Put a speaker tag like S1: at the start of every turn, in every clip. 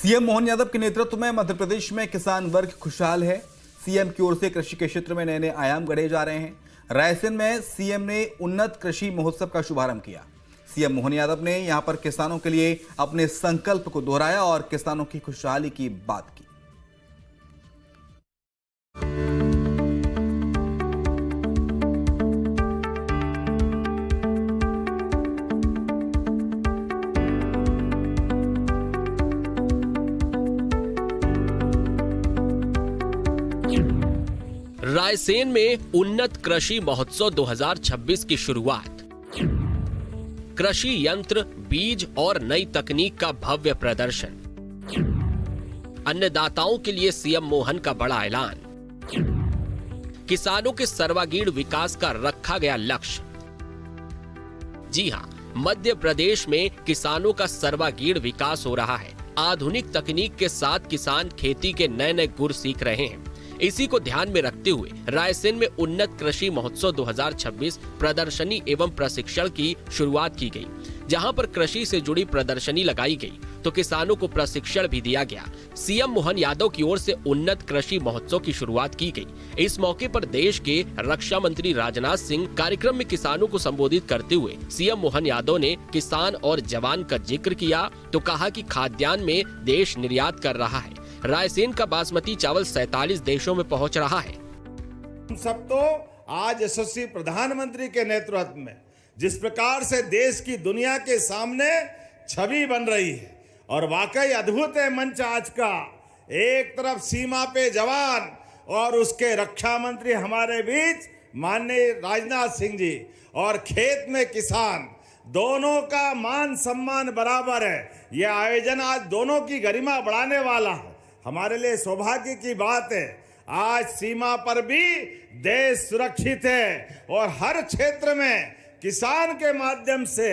S1: CM Mohan Yadav के नेतृत्व में मध्य प्रदेश में किसान वर्ग खुशहाल है। सीएम की ओर से कृषि के क्षेत्र में नए नए आयाम गढ़े जा रहे हैं। रायसेन में सीएम ने उन्नत कृषि महोत्सव का शुभारंभ किया। सीएम मोहन यादव ने यहां पर किसानों के लिए अपने संकल्प को दोहराया और किसानों की खुशहाली की बात की।
S2: रायसेन में उन्नत कृषि महोत्सव 2026 की शुरुआत। कृषि यंत्र, बीज और नई तकनीक का भव्य प्रदर्शन। अन्नदाताओं के लिए सीएम मोहन का बड़ा ऐलान। किसानों के सर्वांगीण विकास का रखा गया लक्ष्य। जी हां, मध्य प्रदेश में किसानों का सर्वांगीण विकास हो रहा है। आधुनिक तकनीक के साथ किसान खेती के नए नए गुर सीख रहे हैं। इसी को ध्यान में रखते हुए रायसेन में उन्नत कृषि महोत्सव 2026 प्रदर्शनी एवं प्रशिक्षण की शुरुआत की गई। जहां पर कृषि से जुड़ी प्रदर्शनी लगाई गई तो किसानों को प्रशिक्षण भी दिया गया। सीएम मोहन यादव की ओर से उन्नत कृषि महोत्सव की शुरुआत की गई। इस मौके पर देश के रक्षा मंत्री राजनाथ सिंह कार्यक्रम में किसानों को संबोधित करते हुए सीएम मोहन यादव ने किसान और जवान का जिक्र किया तो कहा कि खाद्यान्न में देश निर्यात कर रहा है। रायसेन का बासमती चावल 47 देशों में पहुंच रहा है।
S3: हम सब तो आज यशस्वी प्रधानमंत्री के नेतृत्व में जिस प्रकार से देश की दुनिया के सामने छवि बन रही है और वाकई अद्भुत है मंच आज का। एक तरफ सीमा पे जवान और उसके रक्षा मंत्री हमारे बीच माननीय राजनाथ सिंह जी और खेत में किसान, दोनों का मान सम्मान बराबर है। यह आयोजन आज दोनों की गरिमा बढ़ाने वाला है। हमारे लिए सौभाग्य की बात है आज सीमा पर भी देश सुरक्षित है और हर क्षेत्र में किसान के माध्यम से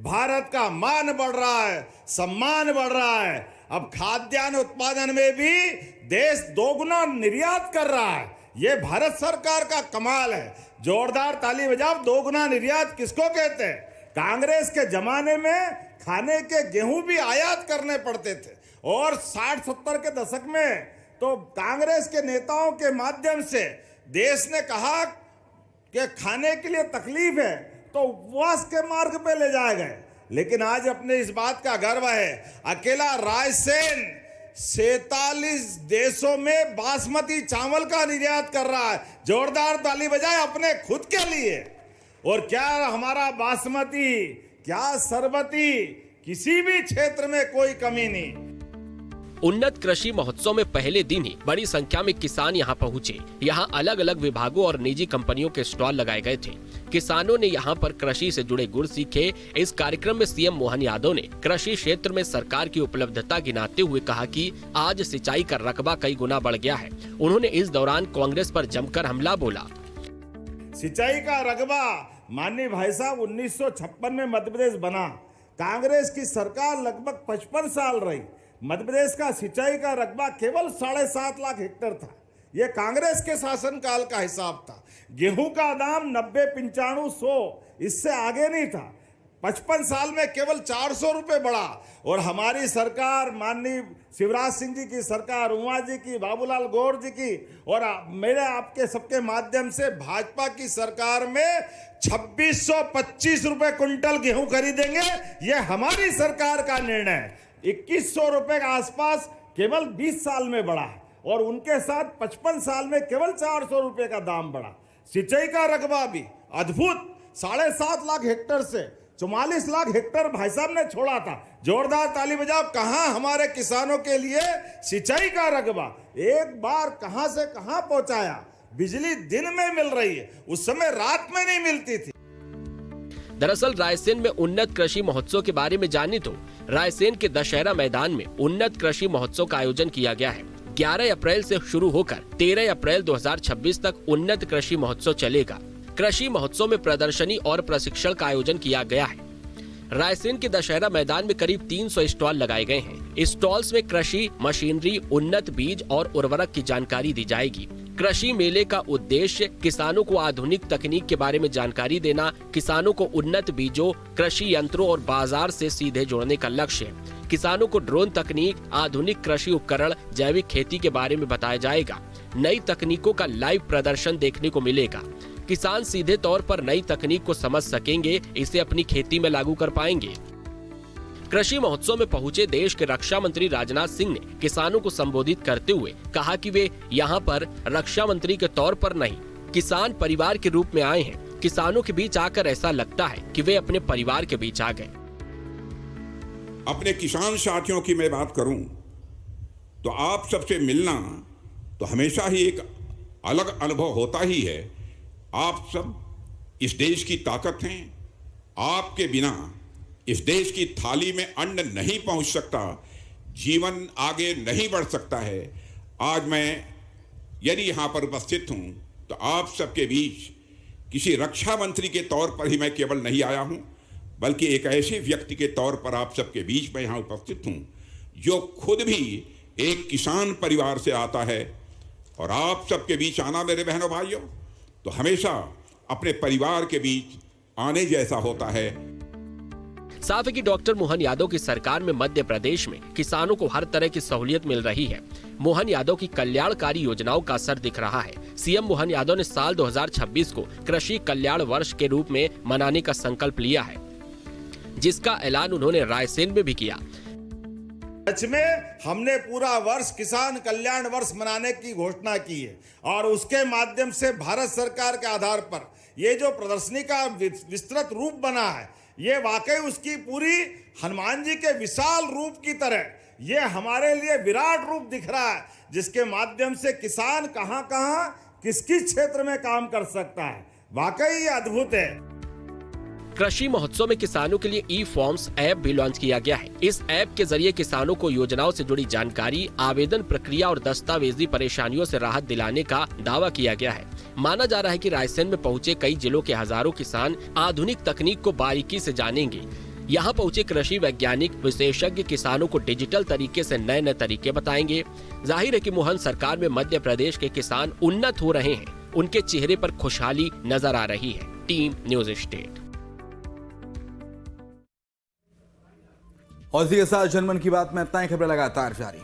S3: भारत का मान बढ़ रहा है, सम्मान बढ़ रहा है। अब खाद्यान्न उत्पादन में भी देश दोगुना निर्यात कर रहा है। ये भारत सरकार का कमाल है। जोरदार ताली बजाओ। दोगुना निर्यात किसको कहते हैं? कांग्रेस के जमाने में खाने के गेहूं भी आयात करने पड़ते थे और 60-70 के दशक में तो कांग्रेस के नेताओं के माध्यम से देश ने कहा कि खाने के लिए तकलीफ है तो उपवास के मार्ग पे ले जाए गए। लेकिन आज अपने इस बात का गर्व है, अकेला रायसेन 47 देशों में बासमती चावल का निर्यात कर रहा है। जोरदार ताली बजाए अपने खुद के लिए। और क्या हमारा बासमती, क्या सरबती, किसी भी क्षेत्र में कोई कमी नहीं।
S2: उन्नत कृषि महोत्सव में पहले दिन ही बड़ी संख्या में किसान यहां पहुंचे। यहां अलग अलग विभागों और निजी कंपनियों के स्टॉल लगाए गए थे। किसानों ने यहां पर कृषि से जुड़े गुर सीखे। इस कार्यक्रम में सीएम मोहन यादव ने कृषि क्षेत्र में सरकार की उपलब्धता गिनाते हुए कहा कि आज सिंचाई का रकबा कई गुना बढ़ गया है। उन्होंने इस दौरान कांग्रेस पर जमकर हमला बोला।
S3: सिंचाई का रकबा माननीय भाई साहब 1956 में मध्य प्रदेश बना। कांग्रेस की सरकार लगभग 55 साल रही। मध्य प्रदेश का सिंचाई का रकबा केवल 7.5 लाख हेक्टेयर था। यह कांग्रेस के शासनकाल का हिसाब था। गेहूं का दाम 90-95-100 इससे आगे नहीं था। 55 साल में केवल 400 रुपए बढ़ा। और हमारी सरकार माननीय शिवराज सिंह जी की सरकार, उमा जी की, बाबूलाल गौर जी की और मेरे आपके सबके माध्यम से भाजपा की सरकार में 2625 रुपए क्विंटल गेहूं खरीदेंगे। यह हमारी सरकार का निर्णय है। 2100 रुपए के आसपास केवल 20 साल में बढ़ा और उनके साथ 55 साल में केवल 400 रुपए का दाम बढ़ा। सिंचाई का रकबा भी अद्भुत 7.5 लाख हेक्टेयर से 44 लाख हेक्टेयर भाई साहब ने छोड़ा था। जोरदार ताली बजाओ। कहां हमारे किसानों के लिए सिंचाई का रकबा एक बार कहां से कहां पहुंचाया। बिजली दिन में मिल रही है, उस समय रात में नहीं मिलती थी।
S2: दरअसल रायसेन में उन्नत कृषि महोत्सव के बारे में जाने तो रायसेन के दशहरा मैदान में उन्नत कृषि महोत्सव का आयोजन किया गया है। 11 अप्रैल से शुरू होकर 13 अप्रैल 2026 तक उन्नत कृषि महोत्सव चलेगा। कृषि महोत्सव में प्रदर्शनी और प्रशिक्षण का आयोजन किया गया है। रायसेन के दशहरा मैदान में करीब 300 स्टॉल लगाए गए हैं। इस स्टॉल्स में कृषि, मशीनरी, उन्नत बीज और उर्वरक की जानकारी दी जाएगी। कृषि मेले का उद्देश्य किसानों को आधुनिक तकनीक के बारे में जानकारी देना, किसानों को उन्नत बीजों, कृषि यंत्रों और बाजार से सीधे जोड़ने का लक्ष्य है। किसानों को ड्रोन तकनीक, आधुनिक कृषि उपकरण, जैविक खेती के बारे में बताया जाएगा। नई तकनीकों का लाइव प्रदर्शन देखने को मिलेगा। किसान सीधे तौर पर नई तकनीक को समझ सकेंगे, इसे अपनी खेती में लागू कर पाएंगे। कृषि महोत्सव में पहुंचे देश के रक्षा मंत्री राजनाथ सिंह ने किसानों को संबोधित करते हुए कहा कि वे यहां पर रक्षा मंत्री के तौर पर नहीं, किसान परिवार के रूप में आए हैं। किसानों के बीच आकर ऐसा लगता है कि वे अपने परिवार के बीच आ गए।
S4: अपने किसान साथियों की मैं बात करूं तो आप सबसे मिलना तो हमेशा ही एक अलग अनुभव होता ही है। आप सब इस देश की ताकत हैं। आपके बिना इस देश की थाली में अन्न नहीं पहुंच सकता, जीवन आगे नहीं बढ़ सकता है। आज मैं यदि यहां पर उपस्थित हूं तो आप सबके बीच किसी रक्षा मंत्री के तौर पर ही मैं केवल नहीं आया हूं, बल्कि एक ऐसे व्यक्ति के तौर पर आप सबके बीच में यहां उपस्थित हूं जो खुद भी एक किसान परिवार से आता है। और आप सबके बीच आना मेरे बहनों भाइयों तो हमेशा अपने परिवार के बीच आने जैसा होता है।
S2: साफ है कि डॉक्टर मोहन यादव की सरकार में मध्य प्रदेश में किसानों को हर तरह की सहूलियत मिल रही है। मोहन यादव की कल्याणकारी योजनाओं का असर दिख रहा है। सीएम मोहन यादव ने साल 2026 को कृषि कल्याण वर्ष के रूप में मनाने का संकल्प लिया है, जिसका ऐलान उन्होंने रायसेन में भी किया।
S3: सच में हमने पूरा वर्ष किसान कल्याण वर्ष मनाने की घोषणा की है और उसके माध्यम से भारत सरकार के आधार पर ये जो प्रदर्शनी का विस्तृत रूप बना है, ये वाकई उसकी पूरी हनुमान जी के विशाल रूप की तरह ये हमारे लिए विराट रूप दिख रहा है, जिसके माध्यम से किसान कहां कहां किस किस क्षेत्र में काम कर सकता है। वाकई ये अद्भुत है।
S2: कृषि महोत्सव में किसानों के लिए ई फॉर्म्स ऐप भी लॉन्च किया गया है। इस ऐप के जरिए किसानों को योजनाओं से जुड़ी जानकारी, आवेदन प्रक्रिया और दस्तावेजी परेशानियों से राहत दिलाने का दावा किया गया है। माना जा रहा है कि रायसेन में पहुंचे कई जिलों के हजारों किसान आधुनिक तकनीक को बारीकी से जानेंगे। यहाँ पहुंचे कृषि वैज्ञानिक विशेषज्ञ किसानों को डिजिटल तरीके से नए नए तरीके बताएंगे। जाहिर है कि मोहन सरकार में मध्य प्रदेश के किसान उन्नत हो रहे हैं। उनके चेहरे पर खुशहाली नजर आ रही है। Team news state.
S1: और इसी के साथ जनमन की बात में इतना ही। खबरें लगातार जारी हैं।